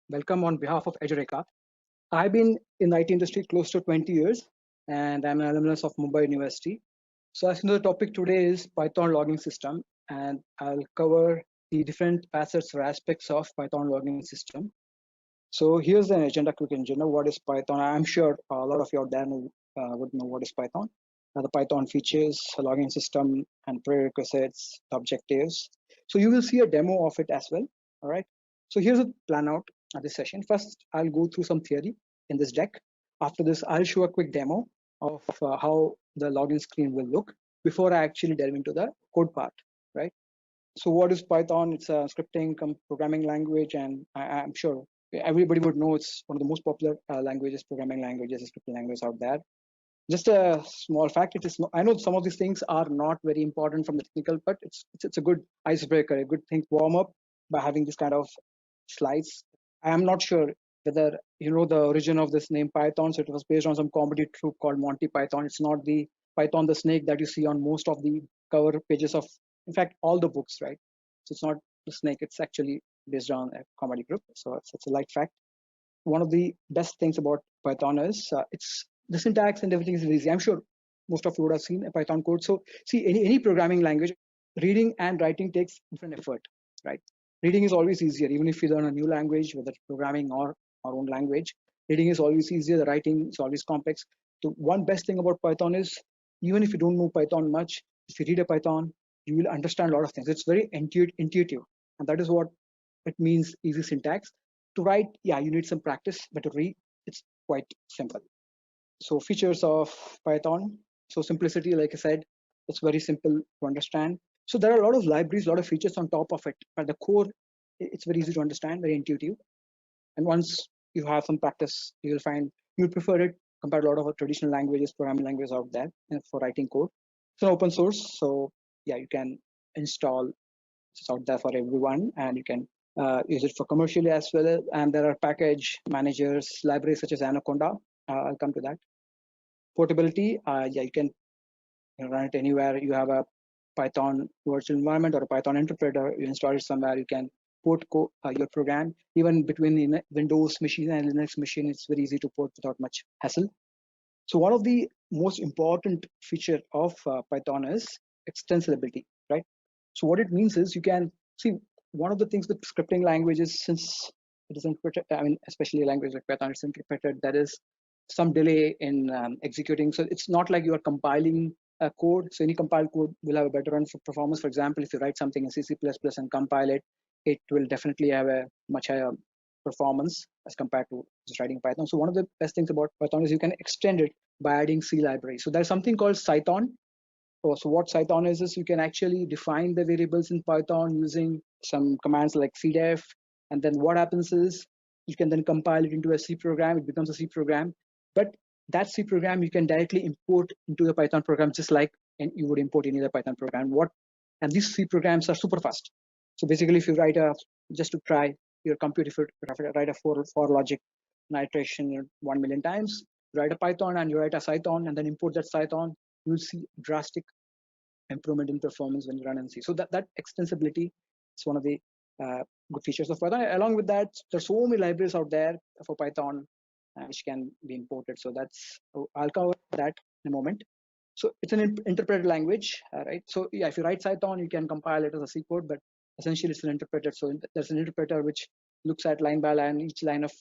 Welcome on behalf of Edureka. I've been in the IT industry close to 20 years, and I'm an alumnus of Mumbai University. So as you know, the topic today is Python logging system, and I'll cover the different facets or aspects of Python logging system. So here's an agenda, quick agenda. What is Python? I'm sure a lot of you out there would know what is Python. The Python features, a logging system, and prerequisites, objectives. So you will see a demo of it as well. All right. So here's a plan out of this session. First, I'll go through some theory in this deck. After this, I'll show a quick demo of how the login screen will look before I actually delve into the code part, right? So what is Python? It's a scripting programming language, and I'm sure everybody would know it's one of the most popular programming languages, scripting languages out there. Just a small fact, I know some of these things are not very important from the technical, but it's a good icebreaker, a good thing to warm up by having this kind of slides. I am not sure whether you know the origin of this name Python. So it was based on some comedy troupe called Monty Python. It's not the Python the snake that you see on most of the cover pages of, in fact, all the books, right? So it's not the snake. It's actually based on a comedy group. So it's a light fact. One of the best things about Python is it's the syntax and everything is easy. I'm sure most of you would have seen a Python code. So see, any programming language, reading and writing takes different effort, right? Reading is always easier, even if you learn a new language, whether it's programming or our own language. Reading is always easier. The writing is always complex. The one best thing about Python is, even if you don't know Python much, if you read a Python, you will understand a lot of things. It's very intuitive, and that is what it means. Easy syntax. To write, yeah, you need some practice, but to read, it's quite simple. So features of Python. So simplicity, like I said, it's very simple to understand. So there are a lot of libraries, a lot of features on top of it, but the core, it's very easy to understand, very intuitive. And once you have some practice, you'll find you'll prefer it compared to a lot of traditional languages, programming languages out there for writing code. It's an open source, so yeah, you can install. It's out there for everyone, and you can use it for commercially as well. And there are package managers, libraries such as Anaconda. I'll come to that. Portability, yeah, you can run it anywhere. You have a Python virtual environment or a Python interpreter, you install it somewhere, you can port your program. Even between the Windows machine and Linux machine, it's very easy to port without much hassle. So one of the most important feature of Python is extensibility, right? So what it means is you can see one of the things with scripting languages, since it is interpreted, I mean, especially a language like Python, it's interpreted, there is some delay in executing. So it's not like you are compiling a code. So any compiled code will have a better run for performance. For example, if you write something in C++ and compile it, it will definitely have a much higher performance as compared to just writing Python. So one of the best things about Python is you can extend it by adding C library. So there's something called Cython. So what Cython is you can actually define the variables in Python using some commands like cdef. And then what happens is you can then compile it into a C program. It becomes a C program. But that C program you can directly import into the Python program, just like you would import any other Python program. And these C programs are super fast. So basically, if you write just to try your computer, if you write a for logic iteration 1 million times, you write a Python and you write a Cython and then import that Cython, you'll see drastic improvement in performance when you run in C. So that extensibility is one of the good features of Python. Along with that, there's so many libraries out there for Python which can be imported. So I'll cover that in a moment. So it's an interpreted language, right? So yeah, if you write Cython, you can compile it as a C code, but essentially it's an interpreter. So there's an interpreter which looks at line by line each line of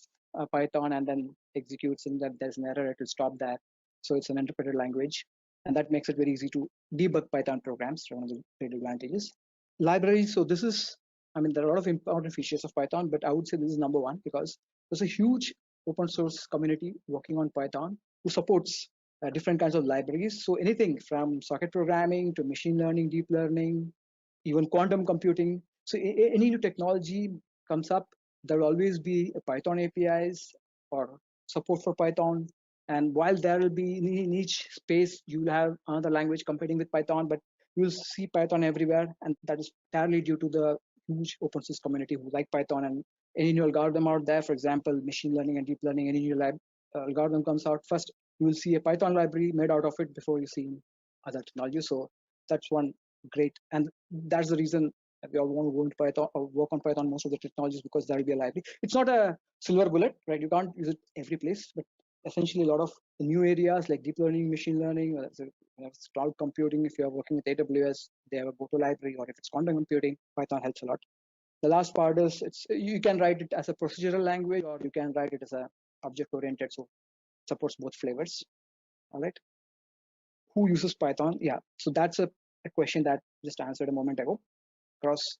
Python and then executes, and that there's an error, it will stop that. So it's an interpreted language, and that makes it very easy to debug Python programs. One of the great advantages. Libraries. So this is, I mean, there are a lot of important features of Python, but I would say this is number one because there's a huge open source community working on Python who supports different kinds of libraries. So anything from socket programming to machine learning, deep learning, even quantum computing. So any new technology comes up, there will always be a Python APIs or support for Python. And while there will be in each space, you will have another language competing with Python, but you'll see Python everywhere. And that is entirely due to the huge open source community who like Python. And any new algorithm out there, for example, machine learning and deep learning, any new algorithm comes out, first you will see a Python library made out of it before you see other technologies. So that's one great, and that's the reason We all want to go into Python or work on Python, most of the technologies, because that will be a library. It's not a silver bullet, right? You can't use it every place, but essentially a lot of the new areas like deep learning, machine learning, cloud computing. If you are working with AWS, they have a go-to library, or if it's quantum computing, Python helps a lot. The last part is you can write it as a procedural language, or you can write it as a object-oriented, so it supports both flavors. All right. Who uses Python? Yeah, so that's a question that just answered a moment ago. Across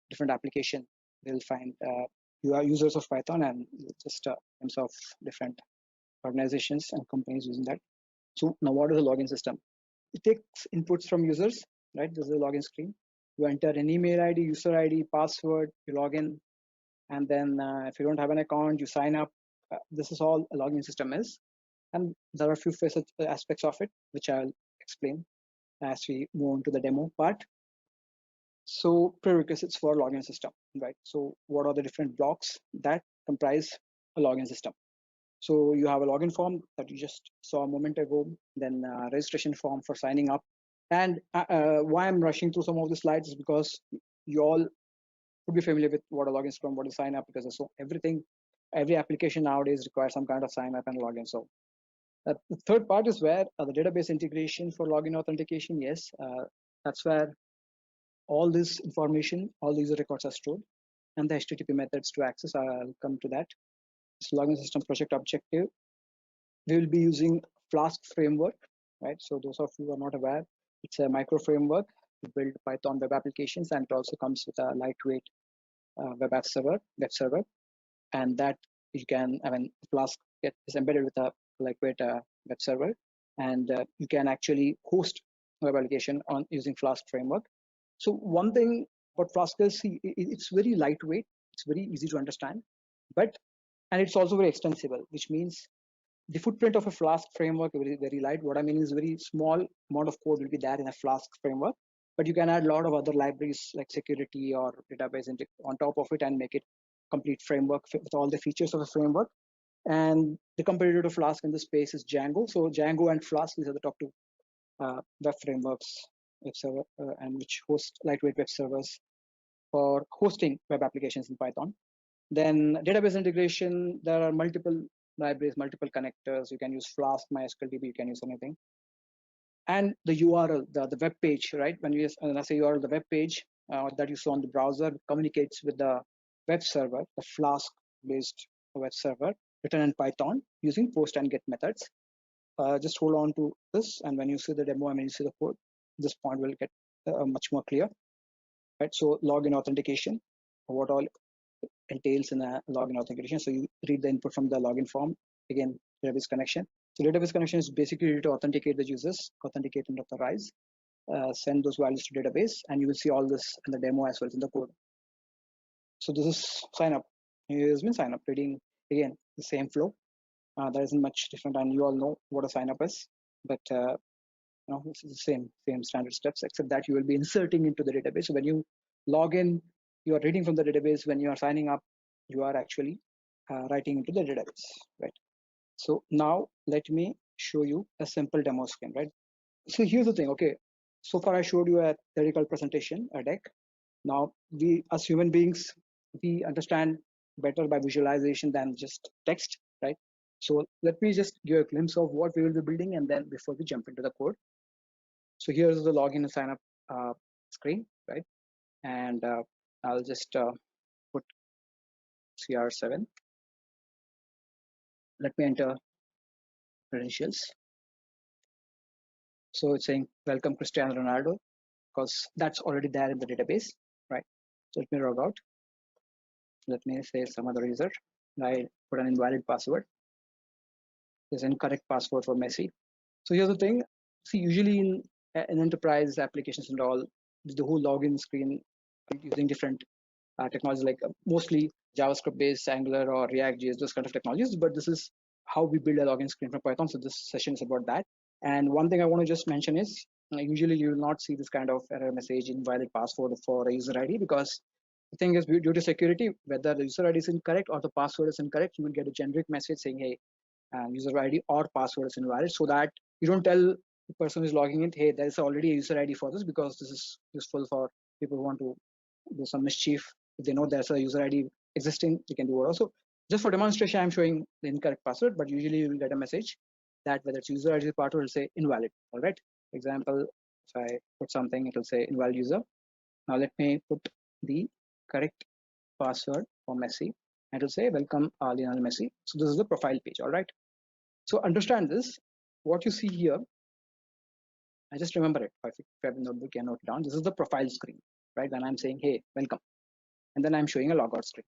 different application, they'll find you are users of Python, and just terms of different organizations and companies using that. So now, what is the login system? It takes inputs from users, right? This is the login screen. You enter an email ID, user ID, password, you log in, and then if you don't have an account, you sign up. This is all a login system is, and there are a few aspects of it which I'll explain as we move on to the demo part. So prerequisites for login system, right? So what are the different blocks that comprise a login system? So you have a login form that you just saw a moment ago, then a registration form for signing up. And why I'm rushing through some of the slides is because you all would be familiar with what a login system, what is sign up, because so every application nowadays requires some kind of sign up and login. So the third part is where the database integration for login authentication. Yes, that's where all this information, all the user records are stored, and the HTTP methods to access. I'll come to that. This login system project objective. We will be using Flask framework, right? So those of you who are not aware, it's a micro framework to build Python web applications, and it also comes with a lightweight web server, and that you can, Flask is embedded with a lightweight web server, and you can actually host web application on using Flask framework. So one thing about Flask is it's very lightweight, it's very easy to understand, and it's also very extensible, which means the footprint of a Flask framework is very, very light. What I mean is very small amount of code will be there in a Flask framework, but you can add a lot of other libraries like security or database on top of it and make it complete framework with all the features of a framework. And the competitor to Flask in this space is Django. So Django and Flask, these are the top two web frameworks, web server, and which host lightweight web servers for hosting web applications in Python. Then database integration, there are multiple libraries, multiple connectors. You can use Flask, MySQLDB, you can use anything. And the URL, the web page, right? When I say URL, the web page that you saw on the browser communicates with the web server, the Flask-based web server written in Python using post and get methods. Just hold on to this, and when you see the demo, you see the code, this point will get much more clear. Right? So login authentication, what all entails in a login authentication. So you read the input from the login form. Again, database connection. So database connection is basically to authenticate the users, authenticate and authorize, send those values to database, and you will see all this in the demo as well as in the code. So this is sign up. Here's been sign up, reading again the same flow. There isn't much different, and you all know what a sign up is, but this is the same standard steps, except that you will be inserting into the database. So when you log in, you are reading from the database. When you are signing up, you are actually writing into the database, right? So now let me show you a simple demo screen, right? So here's the thing. Okay, so far I showed you a theoretical presentation, a deck. Now we, as human beings, we understand better by visualization than just text, right? So let me just give a glimpse of what we will be building, and then before we jump into the code. So here's the login and sign up screen, right? And I'll just put CR7. Let me enter credentials. So it's saying welcome Cristiano Ronaldo, because that's already there in the database, right? So let me log out. Let me say some other user. I put an invalid password. There's incorrect password for Messi. So here's the thing. See, usually in enterprise applications and all, the whole login screen using different technologies, like mostly JavaScript based Angular or React.js, those kind of technologies. But this is how we build a login screen for Python. So this session is about that. And one thing I want to just mention is usually you will not see this kind of error message, invalid password for a user ID, because the thing is, due to security, whether the user ID is incorrect or the password is incorrect, you will get a generic message saying, hey, user ID or password is invalid, so that you don't tell the person who's logging in, hey, there's already a user ID for this, because this is useful for people who want to do some mischief, if they know there's a user ID existing, they can do it. Also, just for demonstration, I'm showing the incorrect password, but usually you will get a message that whether it's user ID password, will say invalid. All right. Example, if I put something, it will say invalid user. Now let me put the correct password for Messi, and it will say welcome Lionel Messi. So this is the profile page. All right. So understand this. What you see here, I just remember it. If you have a notebook, you can note it down. This is the profile screen, right? When I'm saying, hey, welcome. And then I'm showing a logout screen.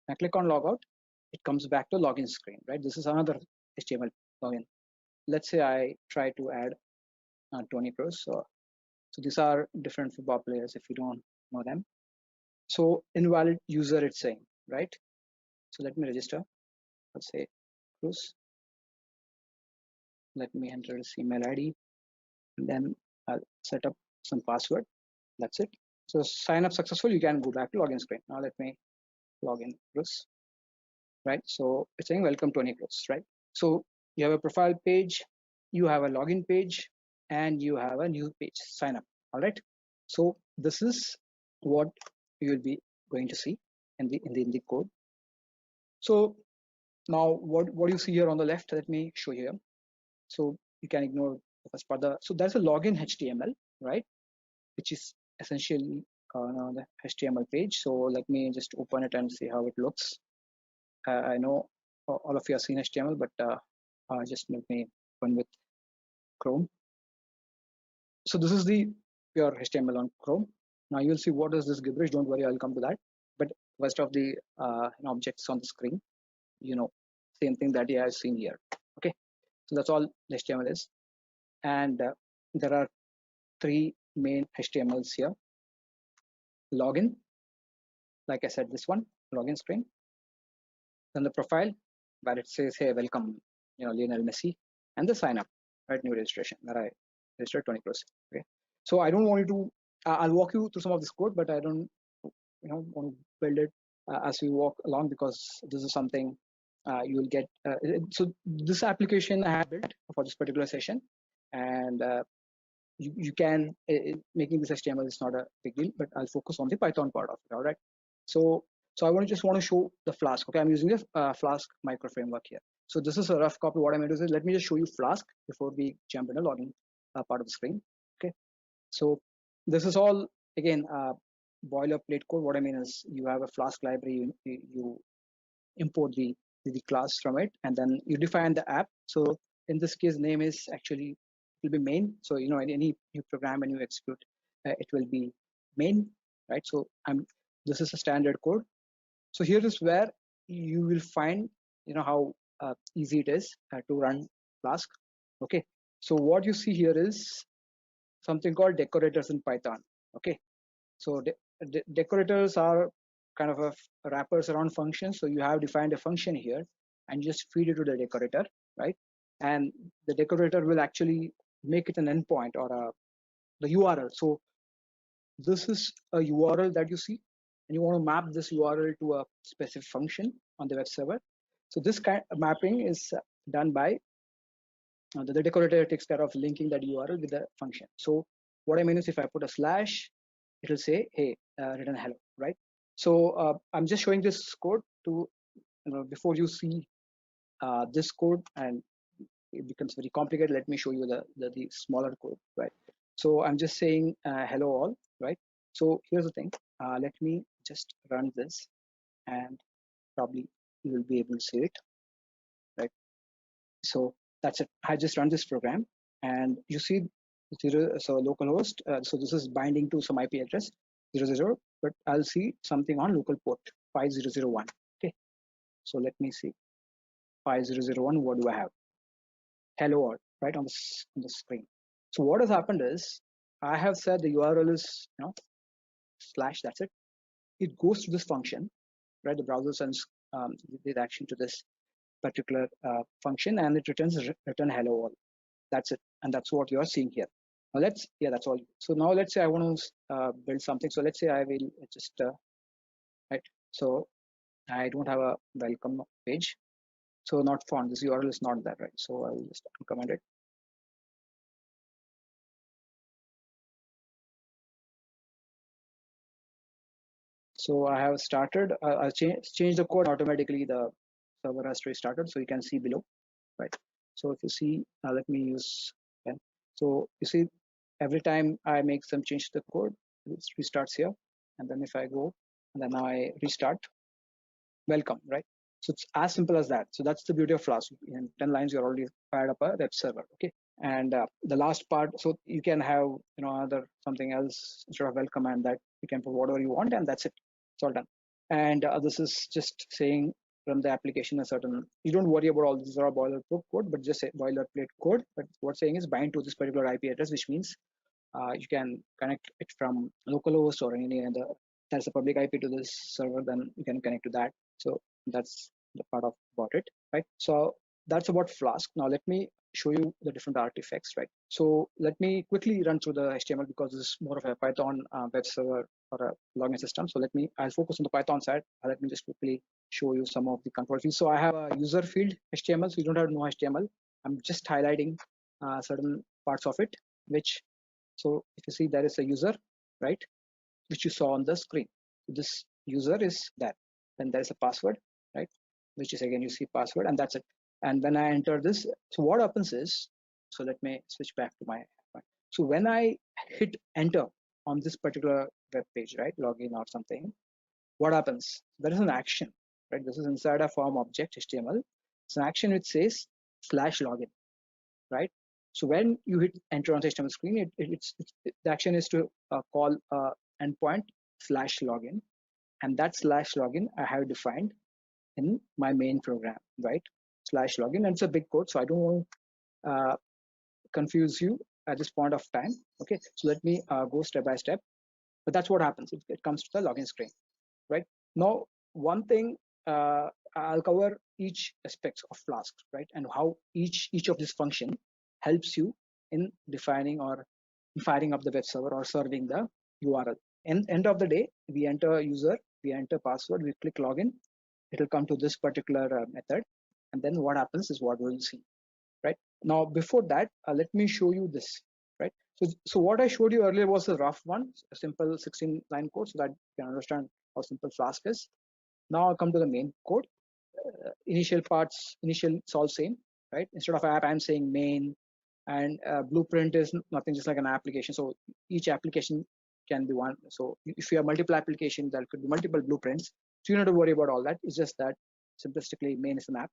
I click on logout, it comes back to login screen, right? This is another HTML login. Let's say I try to add Tony Kroos. So these are different football players if you don't know them. So invalid user, it's saying, right? So let me register. Let's say Kroos. Let me enter his email ID, and then I'll set up some password. That's it. So sign up successful. You can go back to login screen. Now let me log in Kroos. Right, so it's saying welcome Tony Kroos, right? So you have a profile page, you have a login page, and you have a new page, sign up. All right, so this is what you will be going to see in the code. So now what you see here on the left, let me show you here. So you can ignore the first part. So there's a login HTML, right, which is essentially the HTML page. So let me just open it and see how it looks. I know all of you have seen HTML, but just let me open with Chrome. So this is the pure HTML on Chrome. Now you'll see what is this gibberish. Don't worry, I'll come to that. But rest of the objects on the screen, same thing that you have seen here. Okay, so that's all HTML is. And there are three main HTMLs here. Login, like I said, this one, login screen. Then the profile, where it says, hey, welcome, Lionel Messi, and the sign up, right, new registration, where I registered 20%. Okay, so I don't want you to, I'll walk you through some of this code, but I don't, want to build it as we walk along, because this is something you will get. So this application I have built for this particular session, and you can, making this HTML is not a big deal, but I'll focus on the Python part of it. All right. So I just want to show the Flask. Okay, I'm using the Flask micro framework here. So this is a rough copy. What I'm going to do is let me just show you Flask before we jump into login part of the screen. Okay, so this is all again boilerplate code. What I mean is you have a Flask library, you import the class from it, and then you define the app. So in this case, name is actually will be main. So in any new program when you execute, it will be main, right? So this is a standard code. So here is where you will find how easy it is to run Flask. Okay, so what you see here is something called decorators in Python. Okay, so decorators are kind of wrappers around functions. So you have defined a function here and just feed it to the decorator, right? And the decorator will actually make it an endpoint or the URL. So this is a URL that you see, and you want to map this URL to a specific function on the web server. So this kind of mapping is done by the decorator takes care of linking that URL with the function. So what I mean is if I put a slash, it will say, hey, return hello, right? So I'm just showing this code to, before you see this code and it becomes very complicated, let me show you the smaller code, right? So I'm just saying hello all, right? So here's the thing, let me just run this and probably you will be able to see it, right? So that's it. I just run this program and you see so localhost. So this is binding to some IP address 00, but I'll see something on local port 5001. Okay, so let me see 5001. What do I have? Hello all, right, on the screen. So what has happened is I have said the URL is slash. That's it. It goes to this function, right? The browser sends the action to this particular function, and it returns return hello all. That's it, and that's what you are seeing here. Now that's all. So now let's say I want to build something. So let's say I will just right. So I don't have a welcome page, so not found. This URL is not there, right? So I will just uncomment it. So I have started, I'll change the code, automatically the server has restarted. So you can see below, right? So if you see, let me use pen. So you see, every time I make some change to the code, it restarts here. And then if I go, and then I restart, welcome, right? So it's as simple as that. So that's the beauty of Flask. In 10 lines, you're already fired up a web server, okay? And the last part, so you can have, other something else instead of welcome, and that you can put whatever you want, and that's it. It's all done. And this is just saying from the application a certain, you don't worry about all these are boilerplate code, but just say boilerplate code. But what's saying is bind to this particular IP address, which means you can connect it from localhost or any other. There's a public IP to this server, then you can connect to that. So that's the part of about it, right? So that's about Flask. Now let me show you the different artifacts, right? So let me quickly run through the HTML because this is more of a Python web server or a login system. So I'll focus on the Python side. Let me just quickly show you some of the control fields. So I have a user field HTML, so you don't have to know HTML. I'm just highlighting certain parts of it, which, so if you see there is a user, right, which you saw on the screen. This user is there. Then there is a password, right, which is again you see password, and that's it. And when I enter this, so what happens is, so let me switch back to my. So when I hit enter on this particular web page, right, login or something, what happens? There is an action, right? This is inside a form object HTML. It's an action which says /login, right? So when you hit enter on the HTML screen, the action is to call endpoint /login, and that /login I have defined in my main program, right? /login, and it's a big code, so I don't want to confuse you at this point of time. Okay, so let me go step by step. But that's what happens. It comes to the login screen, right? Now, one thing I'll cover each aspect of Flask, right, and how each of this function helps you in defining or firing up the web server or serving the URL. End of the day, we enter user, we enter password, we click login. It will come to this particular method, and then what happens is what we'll see, right? Now, before that, let me show you this, right? So what I showed you earlier was a rough one, a simple 16-line code, so that you can understand how simple Flask is. Now I'll come to the main code. Initial parts, it's all same, right? Instead of app, I'm saying main, and blueprint is nothing, just like an application. So each application can be one. So if you have multiple applications, there could be multiple blueprints. So you don't have to worry about all that. It's just that simplistically main is an app.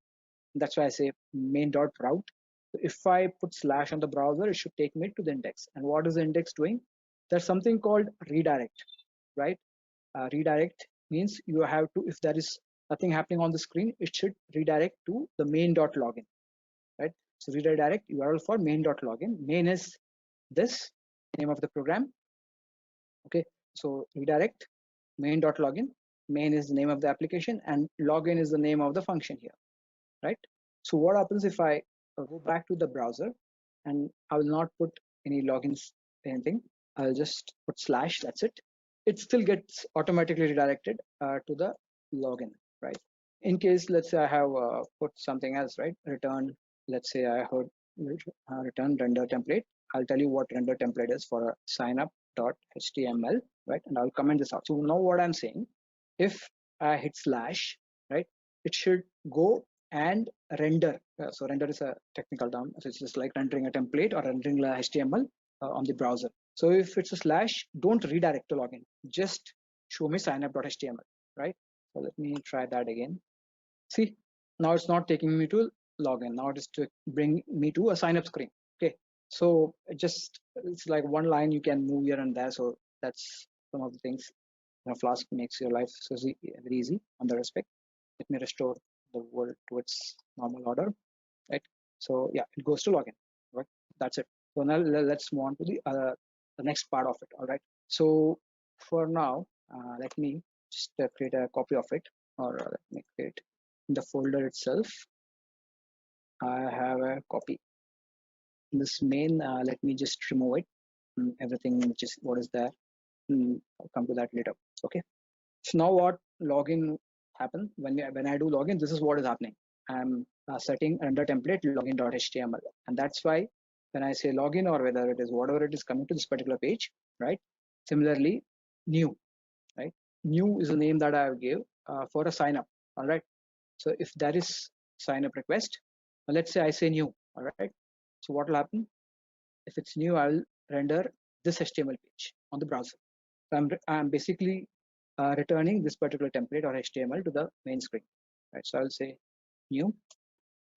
And that's why I say main.route. So if I put / on the browser, it should take me to the index. And what is the index doing? There's something called redirect, right? Redirect means you have to, if there is nothing happening on the screen, it should redirect to the main.login, right? So redirect URL for main.login. Main is this name of the program. Okay, so redirect main.login. Main is the name of the application, and login is the name of the function here, right? So what happens if I go back to the browser, and I will not put any logins, anything. I'll just put /, that's it. It still gets automatically redirected to the login, right? In case, let's say I have put something else, right? Return, let's say I heard return render template. I'll tell you what render template is for a signup.html, right? And I'll comment this out. So now what I'm saying, if I hit /, right, it should go and render. So render is a technical term. So it's just like rendering a template or rendering HTML on the browser. So if it's a /, don't redirect to login. Just show me signup.html, right? So let me try that again. See, now it's not taking me to login. Now it is to bring me to a sign up screen. Okay, so it's like one line you can move here and there. So that's some of the things. Flask makes your life so very easy on the respect. Let me restore the world to its normal order, right? So yeah, it goes to login, right? That's it. So now let's move on to the next part of it. All right. So for now, let me just create a copy of it, or let me create in the folder itself. I have a copy. This main, let me just remove it. Everything which is what is there. I'll come to that later. Okay. So now what login happen when I do login? This is what is happening. I'm setting render template login.html, and that's why when I say login, or whether it is whatever it is coming to this particular page, right? Similarly, new, right? new is a name that I give for a sign up. All right. So if that is sign up request, let's say I say new. All right. So what will happen? If it's new, I will render this HTML page on the browser. So I'm basically returning this particular template or HTML to the main screen. Right. So I'll say new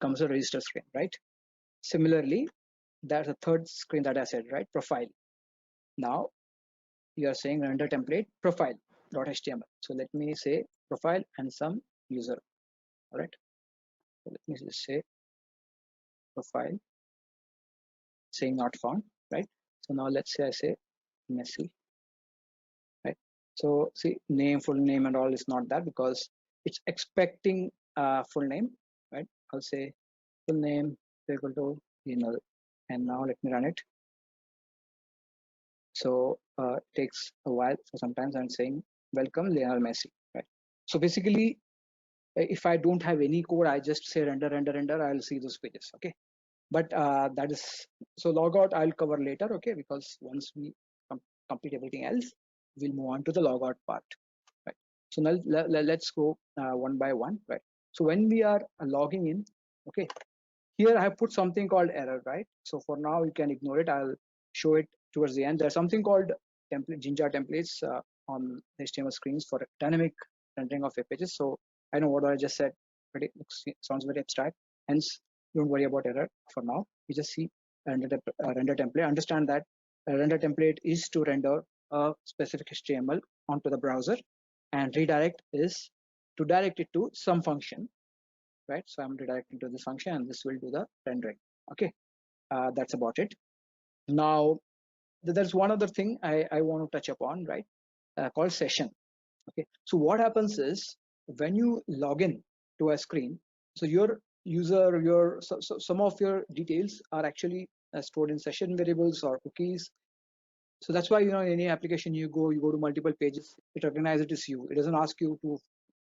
comes a register screen. Right. Similarly, that's a third screen that I said. Right. Profile. Now you are saying render template profile.html. So let me say profile and some user. All right. So let me just say profile saying not found. Right. So now let's say I say messy. Right. So see name, full name, and all is not that because it's expecting full name. Right. I'll say full name equal to email, and now let me run it. So it takes a while. So sometimes I'm saying welcome Lionel Messi. Right. So basically, if I don't have any code, I just say render. I'll see those pages. Okay. But that is so logout I'll cover later. Okay. Because once we complete everything else, we'll move on to the logout part. Right. So now let's go one by one. Right. So when we are logging in, okay. Here I have put something called error, right? So for now you can ignore it. I'll show it towards the end. There's something called template Jinja templates on HTML screens for dynamic rendering of web pages. So I know what I just said, but it sounds very abstract. Hence, don't worry about error for now. You just see render template. Understand that a render template is to render a specific HTML onto the browser, and redirect is to direct it to some function. Right, so I'm redirecting to this function, and this will do the rendering. Okay, that's about it. Now, there's one other thing I want to touch upon, right? Called session. Okay, so what happens is when you log in to a screen, so your user, some of your details are actually stored in session variables or cookies. So that's why, in any application you go to multiple pages, it recognizes it is you. It doesn't ask you to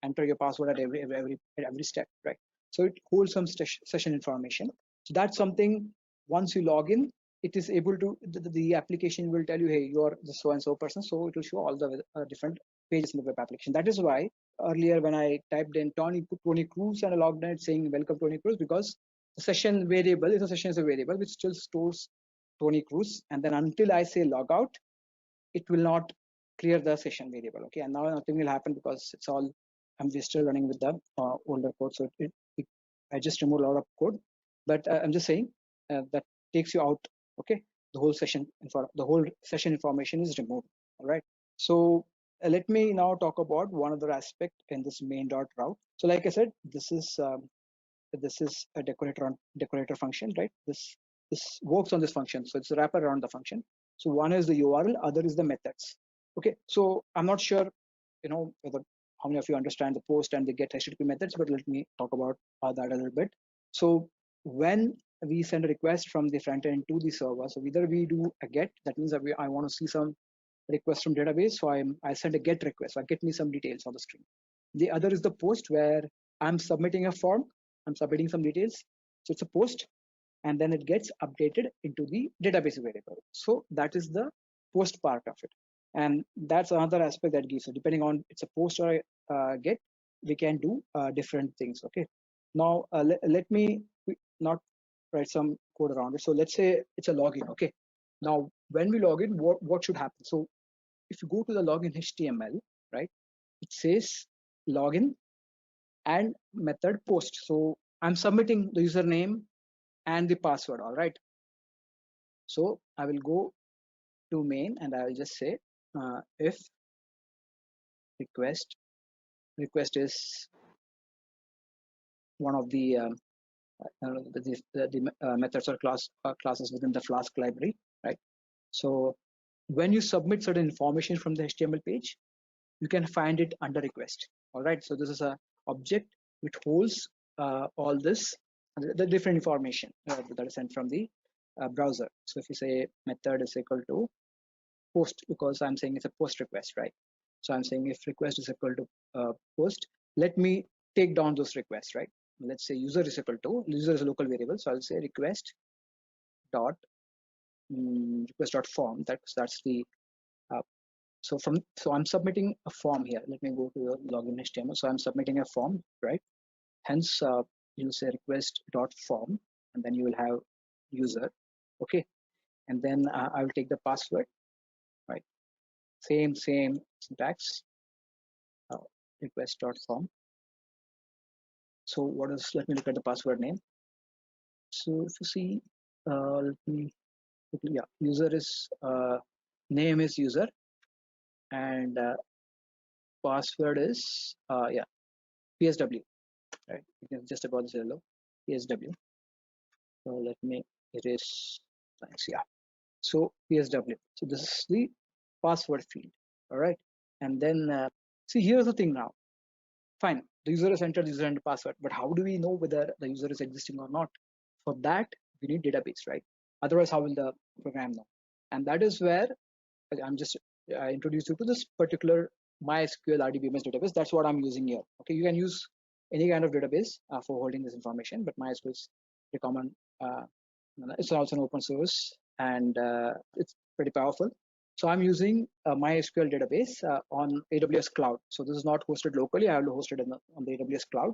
enter your password at every step, right? So it holds some session information. So that's something, once you log in, it is able to, the application will tell you, hey, you're the so and so person. So it will show all the different pages in the web application. That is why earlier when I typed in Tony Cruz and I logged in, saying welcome Tony Cruz, because the session variable is a variable which still stores Tony Cruz, and then until I say logout, it will not clear the session variable. Okay, and now nothing will happen because it's all, I'm just still running with the older code. So I just removed a lot of code, but I'm just saying that takes you out. Okay, the whole session information is removed. All right. So let me now talk about one other aspect in this main.route. So like I said, this is a decorator function, right? This works on this function, so it's a wrapper around the function. So one is the URL, other is the methods. Okay, so I'm not sure, whether how many of you understand the post and the get HTTP methods, but let me talk about that a little bit. So when we send a request from the front end to the server, so either we do a get, that means that I want to see some request from database, so I send a get request, so I get me some details on the screen. The other is the post, where I'm submitting a form, I'm submitting some details, so it's a post, and then it gets updated into the database variable. So that is the post part of it, and that's another aspect that gives. So depending on it's a post or a get, we can do different things. Okay, now let me not write some code around it. So let's say it's a login. Okay, now when we log in, what should happen? So if you go to the login HTML, right, it says login and method post. So I'm submitting the username and the password. All right. So I will go to main and I will just say if request is one of the methods or classes within the Flask library, right? So when you submit certain information from the HTML page, you can find it under request. All right. So this is a object which holds all this, the different information that is sent from the browser. So if you say method is equal to post, because I'm saying it's a post request, right? So I'm saying if request is equal to post, let me take down those requests, right? Let's say user is equal to, user is a local variable, so I'll say request dot form. That's the So I'm submitting a form here. Let me go to the login HTML. So I'm submitting a form, right? Hence, you'll say request.form, and then you will have user, okay? And then I will take the password, right? Same syntax, request.form. So what is? Let me look at the password name. So if you see, let me, yeah, user is name is user, and password is yeah, PSW, right? You can just above this yellow PSW. So let me erase. Thanks. Yeah. So PSW. So this is the password field. All right. And then see, here's the thing now. Fine, the user has entered user and password, but how do we know whether the user is existing or not? For that, we need database, right? Otherwise, how will the program know? And that is where I'm just introduce you to this particular MySQL RDBMS database. That's what I'm using here. Okay, you can use any kind of database for holding this information, but MySQL is the common. It's also an open source, and it's pretty powerful. So I'm using a MySQL database on AWS Cloud. So this is not hosted locally. I will host it on the AWS Cloud,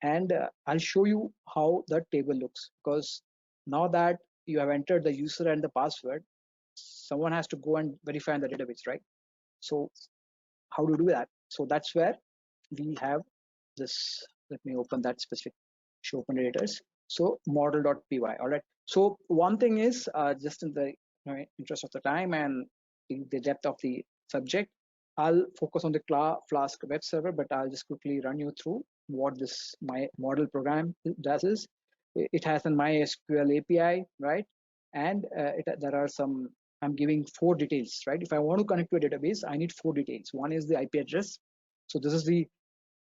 and I'll show you how the table looks, because now that you have entered the user and the password, someone has to go and verify in the database, right? So how to do that? So that's where we have this. Let me open that specific show open editors. So model.py. All right. So one thing is just in the interest of the time and the depth of the subject, I'll focus on the Flask web server, but I'll just quickly run you through what this my model program does. Is it has a MySQL API, right? And there are some. I'm giving 4 details, right? If I want to connect to a database, I need 4 details. One is the IP address. So this is the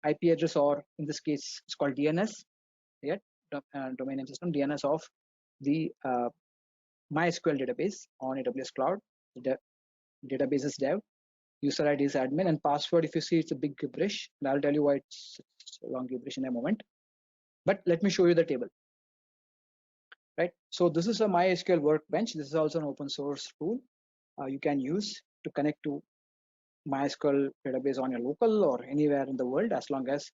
IP address, or in this case, it's called DNS. Yeah, domain name system DNS of the MySQL database on AWS Cloud. The database is dev, user ID is admin, and password, if you see, it's a big gibberish, and I'll tell you why it's a long gibberish in a moment. But let me show you the table, right? So this is a MySQL workbench. This is also an open source tool you can use to connect to MySQL database on your local or anywhere in the world, as long as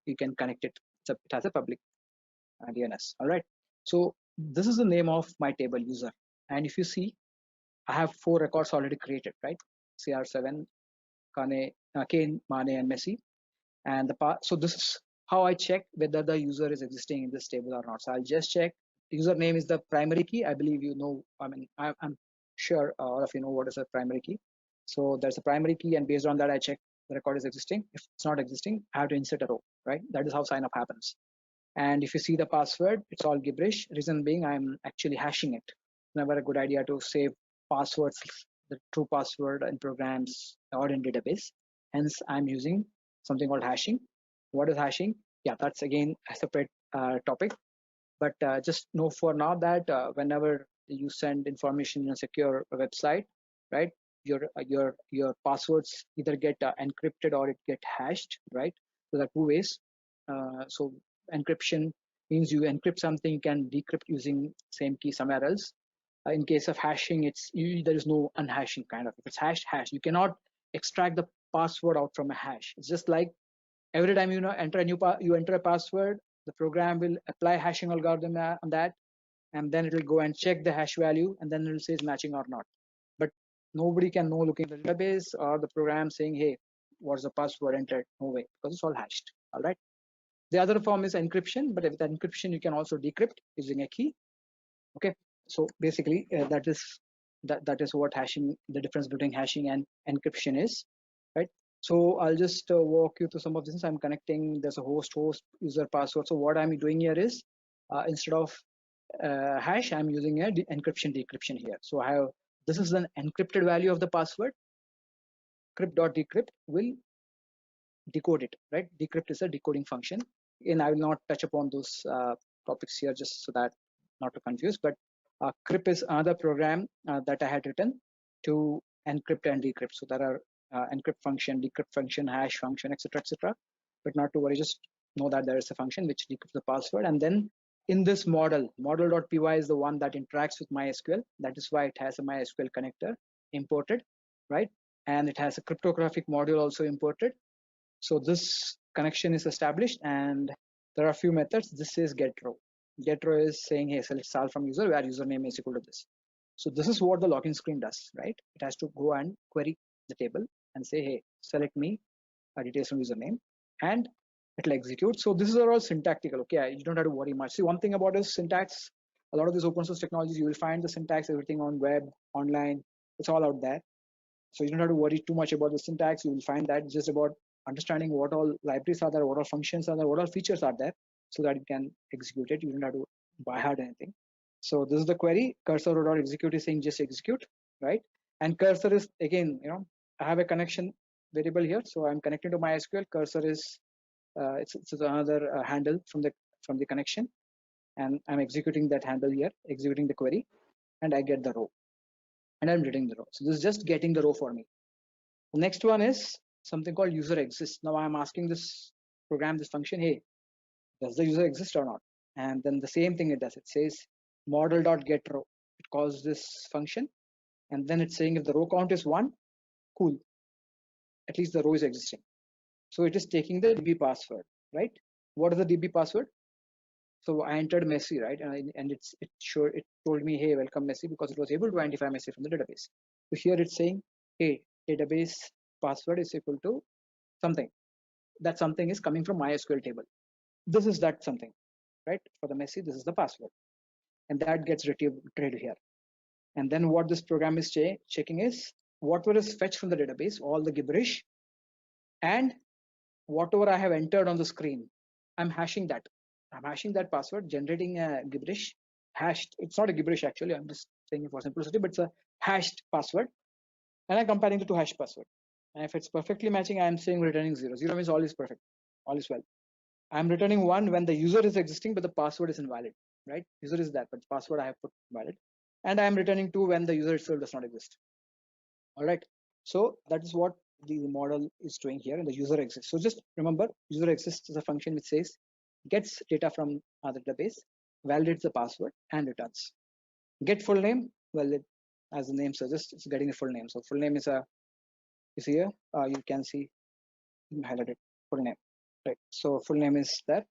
you can connect it. It has a public DNS. All right. So this is the name of my table user, and if you see, I have 4 records already created, right? CR7, Kane, Mane, and Messi, and so this is how I check whether the user is existing in this table or not. So I'll just check. Username is the primary key. I believe you know. I mean, I'm sure all of you know what is a primary key. So there's a primary key, and based on that, I check the record is existing. If it's not existing, I have to insert a row, right? That is how sign up happens. And if you see the password, it's all gibberish. Reason being, I'm actually hashing it. Never a good idea to save passwords, the true password in programs or in database. Hence, I'm using something called hashing. What is hashing? Yeah, that's again a separate topic. But just know for now that whenever you send information in a secure website, right, your passwords either get encrypted or it get hashed, right? So there are 2 ways. So encryption means you encrypt something, you can decrypt using same key somewhere else. In case of hashing, there is no unhashing kind of. If it's hashed, hash. You cannot extract the password out from a hash. It's just like every time you enter a password, the program will apply hashing algorithm on that, and then it will go and check the hash value, and then it will say it's matching or not. But nobody can know looking at the database or the program saying, hey, what's the password entered? No way, because it's all hashed. All right. The other form is encryption, but with encryption, you can also decrypt using a key. Okay. So basically, that is what hashing, the difference between hashing and encryption is, right? So I'll just walk you through some of this. I'm connecting. There's a host user password. So what I'm doing here is instead of hash, I'm using a encryption decryption here. So this is an encrypted value of the password. Crypt.decrypt will decode it, right? Decrypt is a decoding function. And I will not touch upon those topics here, just so that not to confuse. But crypt is another program that I had written to encrypt and decrypt. So there are encrypt function, decrypt function, hash function, etc., etc. But not to worry, just know that there is a function which decrypts the password. And then in this model.py is the one that interacts with MySQL. That is why it has a MySQL connector imported. right? And it has a cryptographic module also imported. So this connection is established, and there are a few methods. This is get row. Get row is saying, hey, select sal from user where username is equal to this. So this is what the login screen does, right? It has to go and query the table and say, hey, select me details from username, and it'll execute. So this is all syntactical. Okay, you don't have to worry much. See, one thing about this syntax, a lot of these open source technologies, you will find the syntax, everything on web, online, it's all out there. So you don't have to worry too much about the syntax. You will find that just about understanding what all libraries are there, what all functions are there, what all features are there, so that you can execute it. You don't have to buy hard anything. So this is the query. Cursor.execute is saying just execute, right? And cursor is again, I have a connection variable here, so I'm connecting to MySQL. Cursor is it's another handle from the connection, and I'm executing that handle here, executing the query, and I get the row, and I'm reading the row. So this is just getting the row for me. The next one is something called user exists. Now I'm asking this program, this function, hey, does the user exist or not? And then the same thing it does. It says model.getRow. It calls this function, and then it's saying if the row count is 1, cool, at least the row is existing. So it is taking the DB password, right? What is the DB password? So I entered Messi, right? And it told me, hey, welcome Messi, because it was able to identify Messi from the database. So here it's saying, hey, database password is equal to something. That something is coming from MySQL table. This is that something, right? For the Messi, this is the password. And that gets retrieved here. And then what this program is checking is whatever is fetched from the database, all the gibberish, and whatever I have entered on the screen, I'm hashing that. I'm hashing that password, generating a gibberish, hashed. It's not a gibberish actually, I'm just saying it for simplicity, but it's a hashed password. And I'm comparing the two hash password. And if it's perfectly matching, I'm saying returning 0. 0 means all is perfect, all is well. I'm returning 1 when the user is existing, but the password is invalid, right? User is that, but the password I have put valid. And I'm returning 2 when the user itself does not exist. All right. So that is what the model is doing here, and the user exists. So just remember, user exists is a function which says gets data from the database, validates the password, and returns. Get full name, well, as the name suggests, it's getting a full name. So full name is here. You can see highlighted full name, right? So full name is there.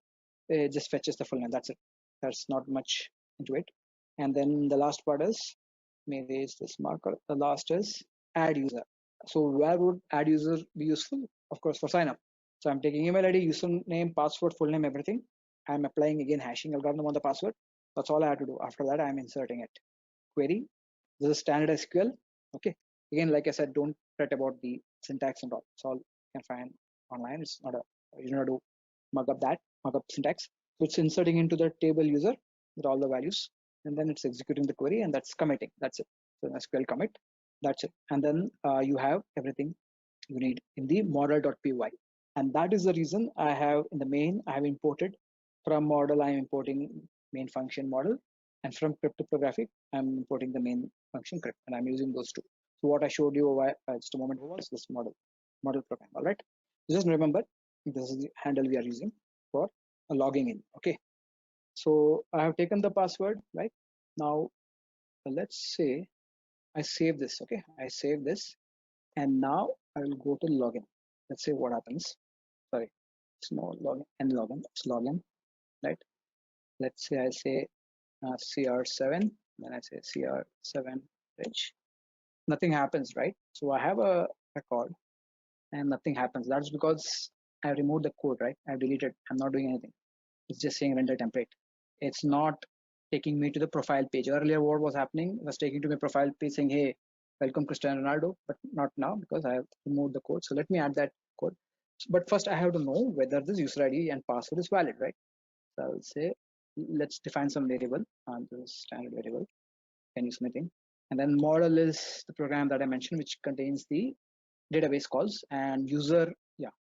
It just fetches the full name. That's it. There's not much into it. And then the last part is, may raise this marker. The last is add user. So where would add user be useful? Of course, for sign up. So I'm taking email ID, username, password, full name, everything. I'm applying again hashing algorithm on the password. That's all I have to do. After that, I'm inserting it. Query. This is standard SQL. Okay. Again, like I said, don't fret about the syntax and all. It's all you can find online. It's not you don't have to mug up syntax. So it's inserting into the table user with all the values, and then it's executing the query, and that's committing. That's it. So SQL commit. That's it. And then you have everything you need in the model.py. And that is the reason I have in the main, I have imported from model, I'm importing main function model, and from cryptographic, I'm importing the main function crypt, and I'm using those two. So what I showed you just a moment ago was this model program. All right. Just remember, this is the handle we are using for logging in. Okay. So I have taken the password, right? Now, let's say I save this. Okay. I save this, and now I will go to login. Let's say what happens. Sorry, it's no login and login. It's login, right? Let's say I say CR7, then I say CR7 rich. Nothing happens, right? So I have a record and nothing happens. That's because I removed the code, right? I've deleted. I'm not doing anything. It's just saying render template. It's not taking me to the profile page. Earlier, what was happening was taking to my profile page saying, hey, welcome Cristiano Ronaldo, but not now because I have removed the code. So let me add that code. But first I have to know whether this user ID and password is valid, right? So I will say, let's define some variable on the standard variable, can use anything. And then model is the program that I mentioned, which contains the database calls, and user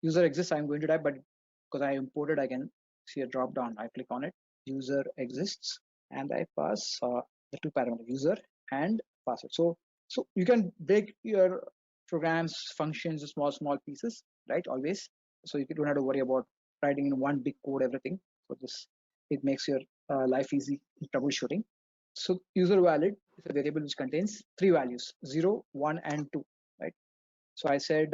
exists. I'm going to type, but because I imported, I can see a drop down. I click on it, user exists, and I pass the two parameters, user and password. So you can break your programs functions to small pieces, right? Always. So you don't have to worry about writing in one big code everything. So it makes your life easy in troubleshooting. So user valid is a variable which contains 3 values, 0, 1, and 2, right? So I said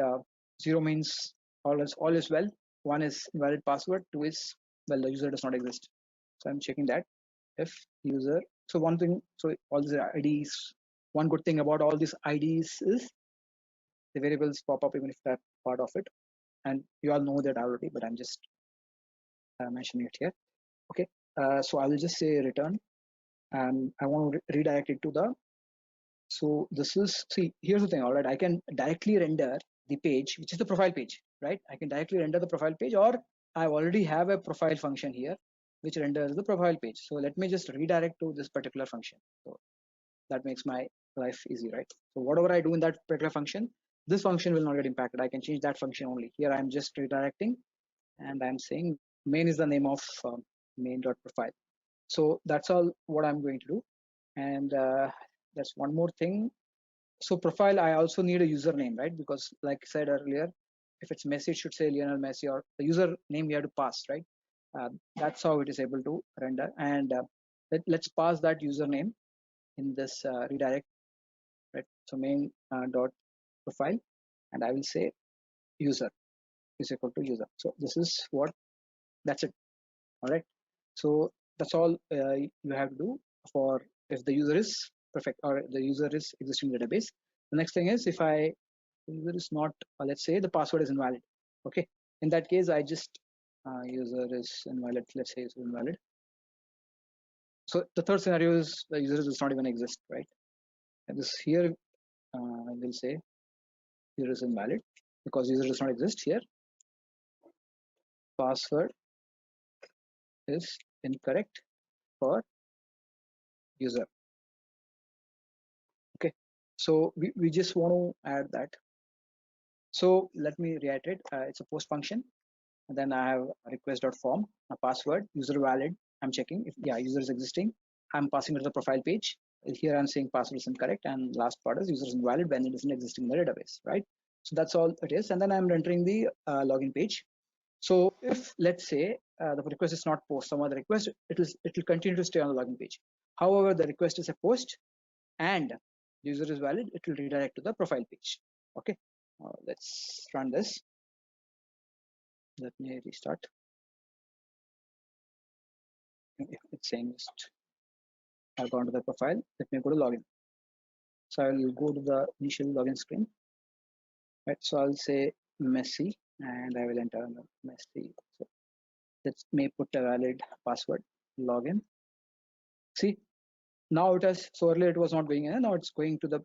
0 means all is well. 1 is invalid password. 2 is, well, the user does not exist. So I'm checking that if user. So one thing, so all these IDs, one good thing about all these IDs is the variables pop up even if that's part of it. And you all know that already, but I'm just mentioning it here. Okay, so I will just say return, and I want to redirect it to the. So this is, see, here's the thing. All right, I can directly render the page, which is the profile page, right? I can directly render the profile page, or I already have a profile function here which renders the profile page. So let me just redirect to this particular function. So that makes my life easy, right? So whatever I do in that particular function, this function will not get impacted. I can change that function only. Here I'm just redirecting, and I'm saying main is the name of main.profile. So that's all what I'm going to do. And that's one more thing. So profile, I also need a username, right? Because like I said earlier, if it's Messi, it should say Lionel Messi, or the user name we have to pass, right? That's how it is able to render. And let's pass that username in this redirect, right? So main dot profile, and I will say user is equal to user. So this is what, that's it. All right. So that's all you have to do for if the user is perfect or the user is existing database. The next thing is if the user is not, let's say the password is invalid. Okay. In that case, I just user is invalid. Let's say it's invalid. So the third scenario is the user does not even exist, right? And this here I will say user is invalid because user does not exist here. Password is incorrect for user. Okay, so we just want to add that. So let me reiterate. It's a post function, and then I have a request.form, a password, user valid. I'm checking if user is existing. I'm passing it to the profile page. Here I'm saying password is incorrect, and last part is user is invalid when it isn't existing in the database, right? So that's all it is, and then I'm entering the login page. So if let's say the request is not post, some other request, it will continue to stay on the login page. However, the request is a post and user is valid, it will redirect to the profile page. Okay, let's run this. Let me restart. It's saying just I've gone to the profile. Let me go to login. So I'll go to the initial login screen. Right. So I'll say Messi and I will enter Messi. So let's may put a valid password. Login. See, now it has, so earlier it was not going in, now it's going to the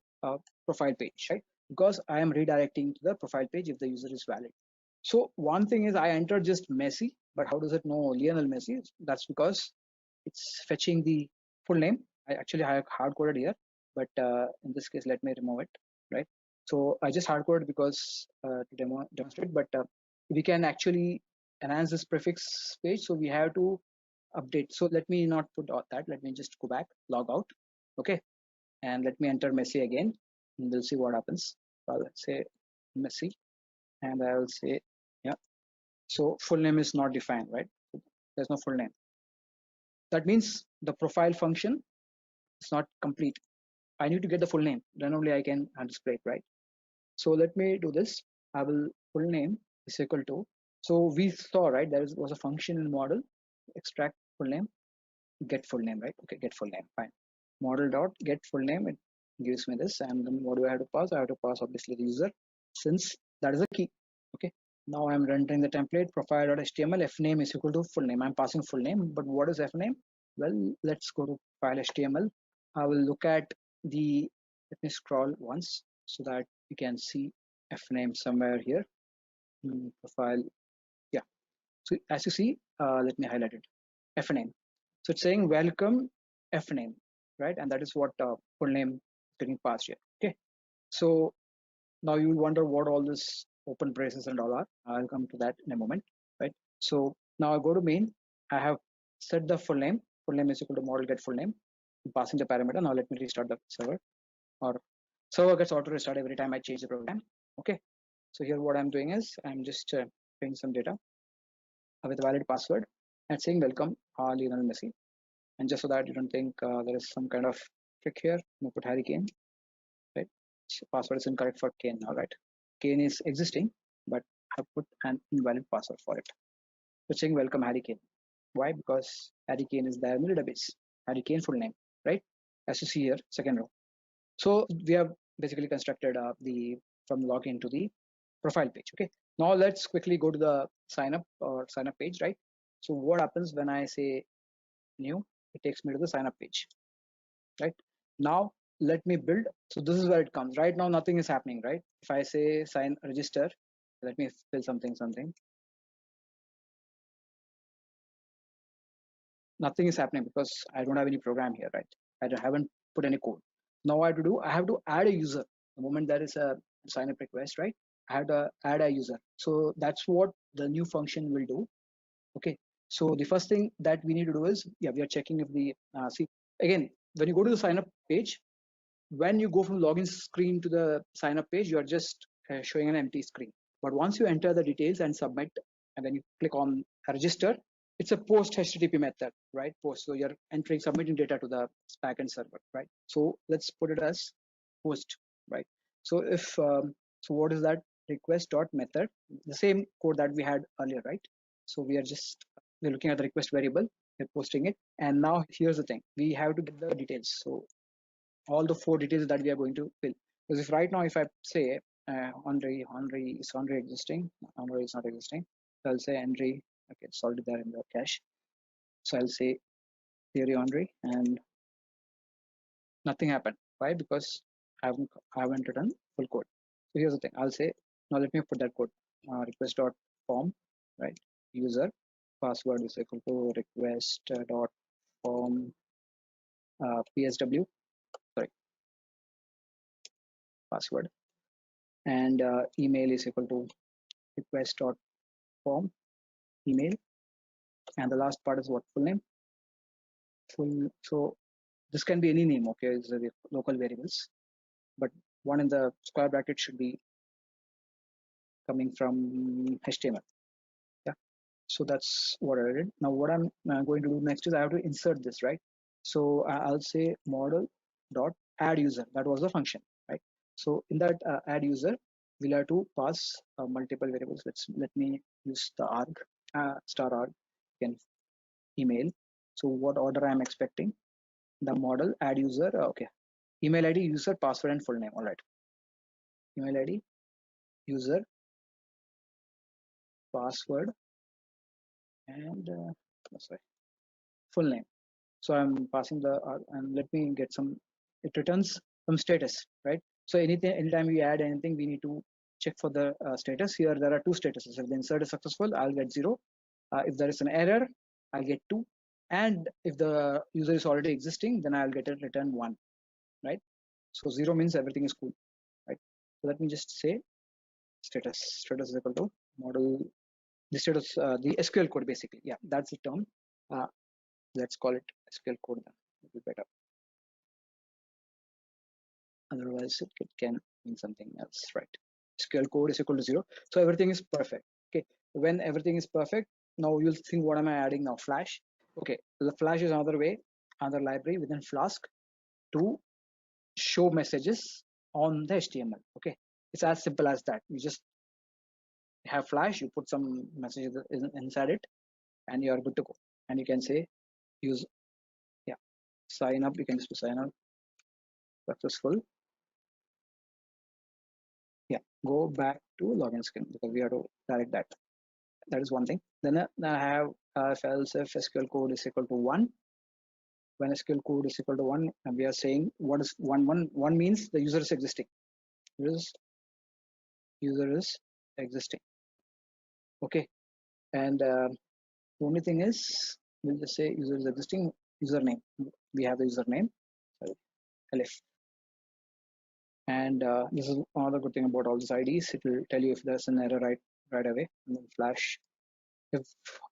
profile page, right? Because I am redirecting to the profile page if the user is valid. So one thing is I entered just Messi, but how does it know Lionel Messi? That's because it's fetching the full name. I actually have hard coded here, but in this case, let me remove it, right? So I just hard coded because to demonstrate, but we can actually enhance this prefix page. So we have to update. So let me not put that. Let me just go back, log out. Okay. And let me enter Messi again. And we'll see what happens. So let's say Messi. And I will say, yeah. So full name is not defined, right? There's no full name. That means the profile function is not complete. I need to get the full name. Then only I can display it, right? So let me do this. I will full name is equal to. So we saw, right? There was a function in model, extract full name, get full name, right? Okay, get full name, fine. Model dot get full name, it gives me this, and then what do I have to pass? I have to pass obviously the user, since that is a key. Okay, now I'm rendering the template profile.html. F name is equal to full name. I'm passing full name, but what is F name? Well, let's go to file.html. I will look at the, let me scroll once so that you can see F name somewhere here. Profile, yeah. So as you see, let me highlight it. F name. So it's saying welcome F name, right? And that is what full name getting passed here. Okay. So now you will wonder what all this open braces and all are. I'll come to that in a moment, right? So now I go to main. I have set the full name. Full name is equal to model get full name. I'm passing the parameter. Now let me restart the server. Or server gets auto restart every time I change the program. Okay. So here what I'm doing is I'm just putting some data with a valid password and saying welcome Lionel Messi. And just so that you don't think there is some kind of trick here, I'm gonna put 𝐿𝐴𝐴𝐴, right? Password is incorrect for Ken now, right? 𝐾𝐻 is existing, but I put an invalid password for it. So saying welcome 𝐻𝐷𝐾𝐻. Why? Because 𝐻𝐷𝐾𝐻 is there in the database. 𝐻𝐷𝐾𝐻 full name, right? As you see here, second row. So we have basically constructed from login to the profile page. Okay. Now let's quickly go to the sign up page, right? So what happens when I say new? It takes me to the sign up page, right? Now let me build. So this is where it comes. Right now nothing is happening, right? If I say register, let me fill something. Nothing is happening because I don't have any program here, right? I haven't put any code. Now what I have to do, I have to add a user. The moment there is a sign up request, right? I have to add a user. So that's what the new function will do. Okay. So the first thing that we need to do is, we are checking if the, see, again, when you go to the sign up page, when you go from login screen to the sign up page, you are just showing an empty screen. But once you enter the details and submit, and then you click on register, it's a post HTTP method, right? Post. So you're submitting data to the backend server, right? So let's put it as post, right? So if so, what is that? Request dot method, the same code that we had earlier, right? So we're looking at the request variable, we're posting it, and now here's the thing: we have to get the details. So all the 4 details that we are going to fill. Because if right now, if I say Andre is existing, Andre is not existing, so I'll say Andre, okay, it's already there in the cache. So I'll say theory Andre, and nothing happened. Why? Because I haven't written full code. So here's the thing. I'll say, now let me put that code. Request dot form, right? User password is equal to request dot form PSW, sorry, password, and email is equal to request dot form email, and the last part is what? Full name. Full. So this can be any name. Okay, it's the local variables, but one in the square bracket should be coming from HTML. Yeah. So that's what I did. Now what I'm going to do next is I have to insert this, right? So I'll say model dot add user. That was the function, right? So in that add user, we'll have to pass multiple variables. Let me use the arg star arg, again email. So what order I'm expecting? The model add user. Okay, email ID, user, password, and full name. All right. Email ID, user, password, and sorry, full name. So I'm passing the and let me get some. It returns some status, right? So anytime we add anything, we need to check for the status. Here there are 2 statuses. If the insert is successful, I'll get 0. If there is an error, I'll get 2. And if the user is already existing, then I'll get a return 1, right? So 0 means everything is cool, right? So let me just say status is equal to model, the status, the SQL code basically. Yeah, that's the term. Let's call it SQL code then. It'll be better. Otherwise, it can mean something else, right? SQL code is equal to 0. So everything is perfect. Okay. When everything is perfect, now you'll think, what am I adding now? Flash. Okay. The Flash is another way, another library within Flask to show messages on the HTML. Okay. It's as simple as that. You just have Flash, you put some messages inside it, and you are good to go. And you can say use, yeah, sign up. You can just sign up, successful. Yeah, go back to login screen because we have to direct that. That is one thing. Then I have else if SQL code is equal to 1. When SQL code is equal to 1, and we are saying what is 1 means the user is existing. User is existing. Okay, and the only thing is we'll just say user is existing. Username, we have the username, Elif. And this is another good thing about all these IDs. It will tell you if there's an error right away. And then flash. If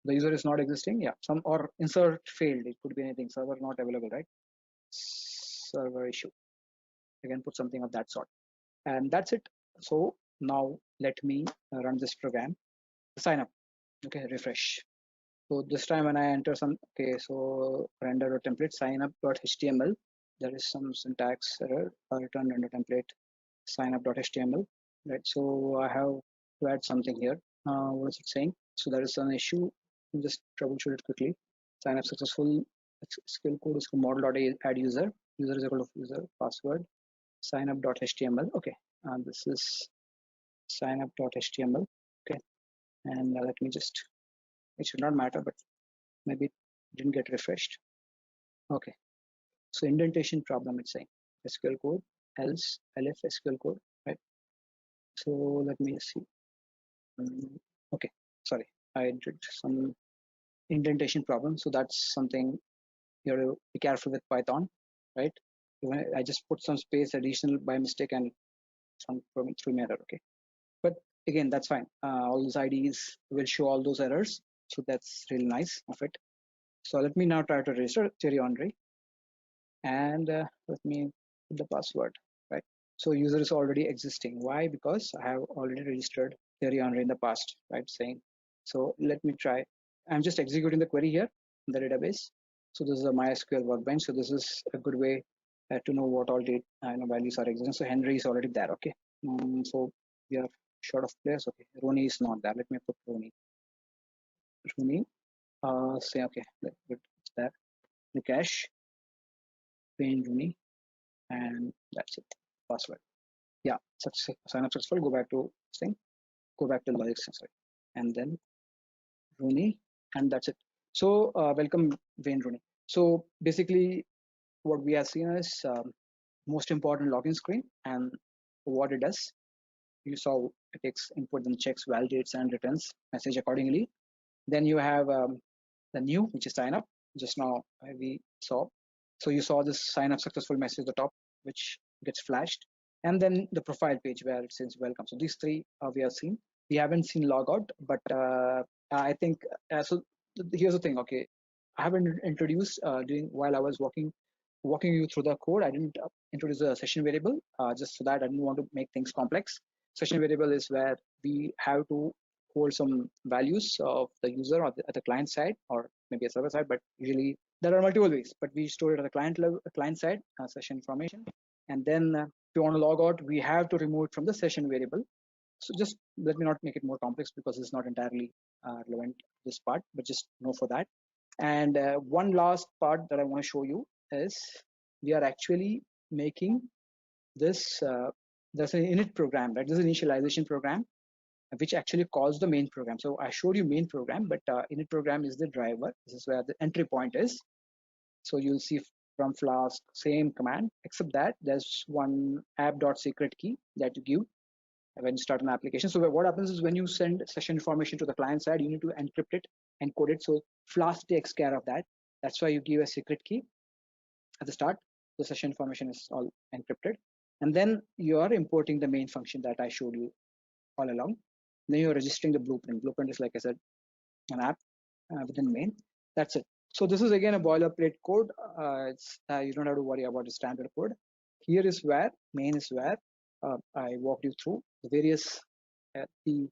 the user is not existing, yeah, some or insert failed. It could be anything. Server not available, right? Server issue. You can put something of that sort. And that's it. So now let me run this program. Sign up. Okay, refresh. So this time when I enter some, okay, so render a template, sign up.html. There is some syntax error, return render template, sign up.html. right? So I have to add something here. What is it saying? So there is an issue. Just troubleshoot it quickly. Sign up successful. SQL code is model.add user. User is equal to user password. Sign up.html. Okay, this is sign up.html. Okay, and let me just. It should not matter, but maybe it didn't get refreshed. Okay, so indentation problem. It's saying SQL code else elif SQL code, right? So let me see. Okay, sorry, I did some indentation problem. So that's something you have to be careful with Python, right? I just put some space additional by mistake and some through error. Okay, but again, that's fine. All those IDs will show all those errors. So that's really nice of it. So let me now try to register Thierry Henry, and let me put the password, right? So user is already existing. Why? Because I have already registered Thierry Henry in the past, right? Saying, so let me try. I'm just executing the query here in the database. So this is a MySQL workbench. So this is a good way to know what all date values are existing. So Henry is already there. Okay. So we are short of players. Okay. Rooney is not there. Let me put Rooney. Rooney. Say okay. It's there. The cache. Wayne Rooney, and that's it. Password. Yeah. Sign up successful. Go back to this thing. Go back to logic. Sorry. And then Rooney, and that's it. So welcome Wayne Rooney. So basically, what we have seen is most important login screen and what it does. You saw it takes input and checks, validates, and returns message accordingly. Then you have the new, which is sign up. Just now we saw. So you saw this sign up successful message at the top, which gets flashed. And then the profile page where it says welcome. So these three we have seen. We haven't seen logout, but I think so. Here's the thing. Okay, I haven't introduced while I was walking you through the code. I didn't introduce a session variable just so that I didn't want to make things complex. Session variable is where we have to hold some values of the user at the client side or maybe a server side, but usually there are multiple ways, but we store it at the client level, client side session information. And then if you want to log out, we have to remove it from the session variable. So just let me not make it more complex because it's not entirely relevant to this part, but just know for that. And one last part that I want to show you is we are actually making this, there's an init program, right? This is an initialization program, which actually calls the main program. So I showed you main program, but init program is the driver. This is where the entry point is. So you'll see from Flask, same command, except that there's one app.secret key that you give when you start an application. So what happens is when you send session information to the client side, you need to encrypt it, encode it. So Flask takes care of that. That's why you give a secret key at the start. The session information is all encrypted. And then you are importing the main function that I showed you all along. Then you're registering the blueprint. Blueprint is, like I said, an app within main. That's it. So this is again a boilerplate code. You don't have to worry about the standard code. Here is where main is where I walked you through the various the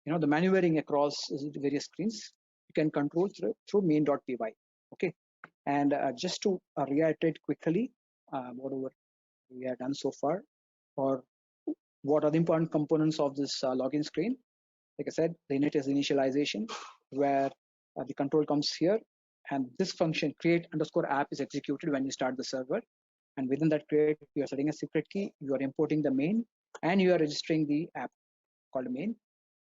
maneuvering across the various screens. You can control through main.py. Okay, and just to reiterate quickly whatever we have done so far, or what are the important components of this login screen. Like I said, the init is initialization, where the control comes here, and this function create_app is executed when you start the server. And within that create, you are setting a secret key, you are importing the main, and you are registering the app called main.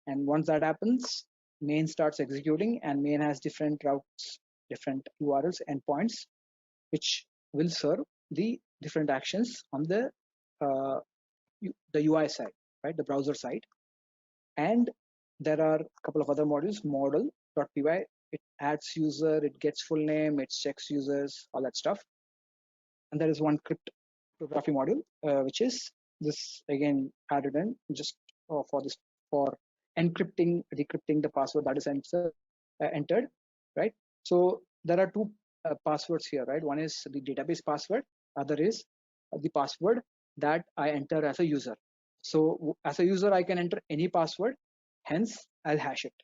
And once that happens, main starts executing, and main has different routes, different URLs, endpoints, which will serve the different actions on the UI side, right, the browser side. And there are a couple of other modules, model.py. It adds user, it gets full name, it checks users, all that stuff. And there is one cryptography module, which is this again added in just for encrypting, decrypting the password that is entered, right? So there are two passwords here, right? One is the database password, other is the password that I enter as a user. So as a user, I can enter any password, hence I'll hash it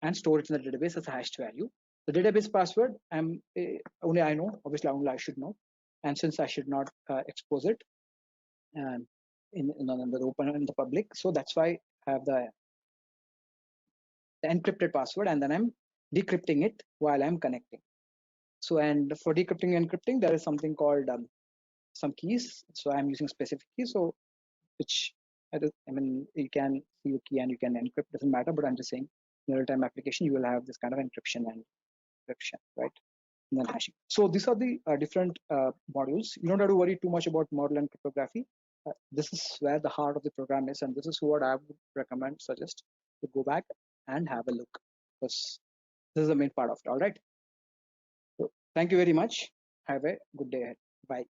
and store it in the database as a hashed value. The database password, only I know, obviously only I should know. And since I should not expose it, in the open in the public. So that's why I have the encrypted password, and then I'm decrypting it while I'm connecting. So, and for decrypting and encrypting, there is something called some keys. So I'm using specific keys. So which I mean, you can see your key and you can encrypt, doesn't matter, but I'm just saying in real-time application, you will have this kind of encryption and decryption, right? And then hashing. So these are the different modules. You don't have to worry too much about model and cryptography. This is where the heart of the program is, and this is what I would recommend, suggest to go back and have a look, because this is the main part of it. All right. So thank you very much. Have a good day ahead. Bye.